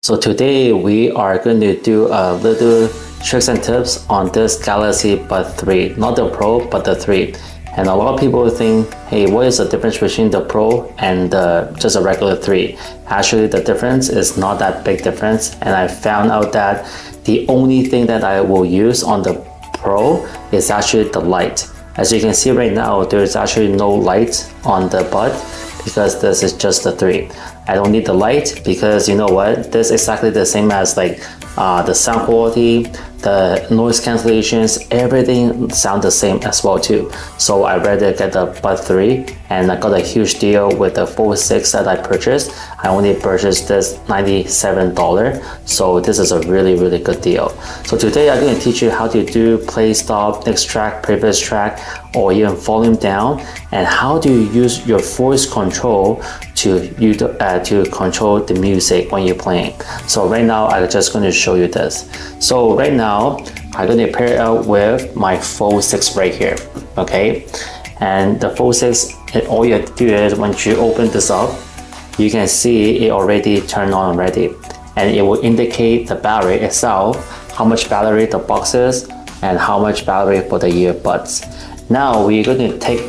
So today we are going to do a little tricks and tips on this Galaxy Buds 3, not the Pro but the 3. And a lot of people think, hey, what is the difference between the Pro and just a regular 3? Actually, the difference is not that big difference, and I found out that the only thing that I will use on the Pro is actually the light. As you can see right now, there's actually no light on the Bud because this is just the 3. I don't need the light because you know what, this is exactly the same as like the sound quality, the noise cancellations, everything sound the same as well too. So I rather get the Bud 3, and I got a huge deal with the Fold 6 that I purchased. I only purchased this $97, so this is a really good deal. So today I'm going to teach you how to do play stop, next track, previous track, or even volume down, and how to use your voice control to control the music when you're playing. So right now I'm just going to show you this. So right now I'm going to pair it out with my Fold 6 right here, okay? And the Fold 6, all you have to do is once you open this up, you can see it already turned on already, and it will indicate the battery itself, how much battery the box is, and how much battery for the earbuds. Now we're going to take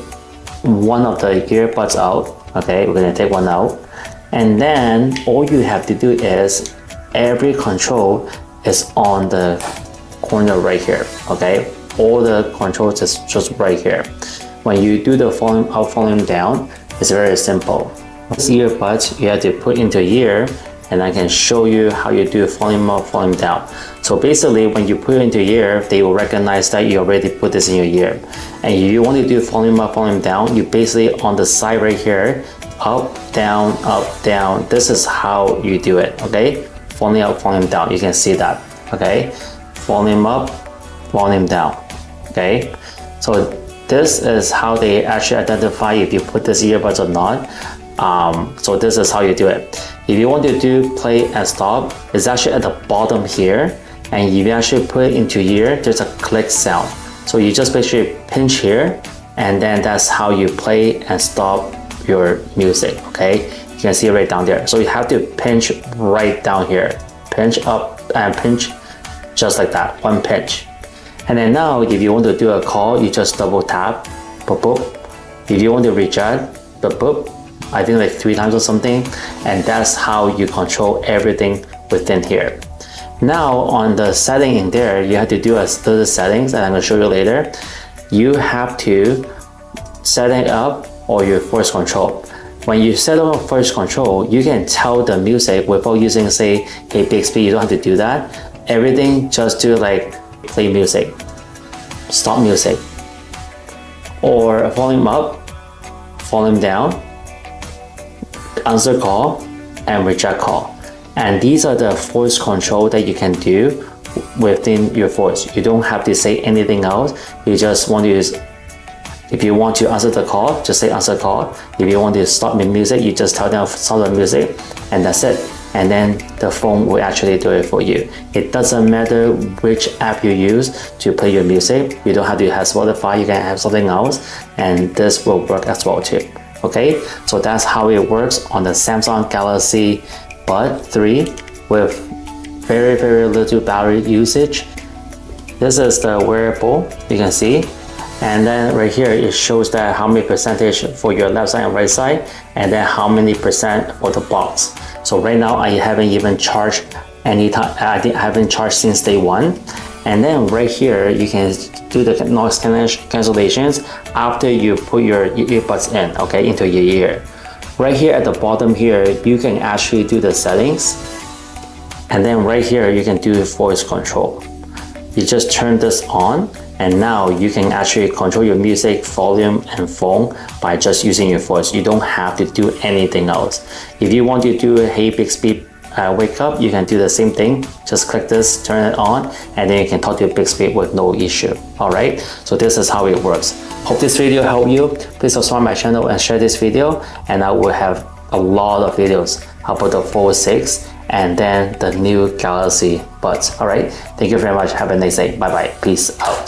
one of the earbuds out. Okay, we're going to take one out, and then all you have to do is every control is on the corner right here. Okay, all the controls is just right here. When you do the volume up, volume down, it's very simple. This earbuds you have to put into ear, and I can show you how you do volume up, volume down. So basically when you put it into ear, they will recognize that you already put this in your ear. And if you want to do volume up, volume down, you basically on the side right here, up, down, this is how you do it, okay? Volume up, volume down, you can see that, okay? Volume up, volume down, okay? So this is how they actually identify if you put this earbuds or not. So this is how you do it. If you want to do play and stop, it's actually at the bottom here, and if you actually put it into ear, there's a click sound. So you just basically pinch here, and then that's how you play and stop your music, okay? You can see it right down there. So you have to pinch right down here, pinch up and pinch just like that, one pinch. And then now if you want to do a call, you just double tap, boop boop. If you want to reject, boop boop, I think like 3 times or something, and that's how you control everything within here. Now on the setting in there, you have to do a little settings, and I'm going to show you later. You have to set it up or your voice control. When you set up voice control, you can tell the music without using, say, hey Bixby, you don't have to do that. Everything just do like play music, stop music, or volume up, volume down, answer call, and reject call. And these are the voice control that you can do within your voice. You don't have to say anything else. You just want to use, if you want to answer the call, just say answer call. If you want to stop the music, you just tell them stop the music, and that's it. And then the phone will actually do it for you. It doesn't matter which app you use to play your music. You don't have to have Spotify, you can have something else, and this will work as well too. Okay, so that's how it works on the Samsung Galaxy Buds 3 with very little battery usage. This is the wearable, you can see, and then right here it shows that how many percentage for your left side and right side, and then how many percent for the box. So right now I haven't even charged any time. I haven't charged since day 1. And then right here you can do the noise cancellations after you put your earbuds in, okay, into your ear. Right here at the bottom here, you can actually do the settings, and then right here you can do voice control. You just turn this on, and now you can actually control your music volume and phone by just using your voice. You don't have to do anything else. If you want to do a hey Bixby wake up, you can do the same thing. Just click this, turn it on, and then you can talk to your Bixby with no issue. Alright, so this is how it works. Hope this video helped you. Please subscribe my channel and share this video, and I will have a lot of videos about the Fold 6 and then the new Galaxy Buds. Alright, thank you very much. Have a nice day. Bye bye. Peace out.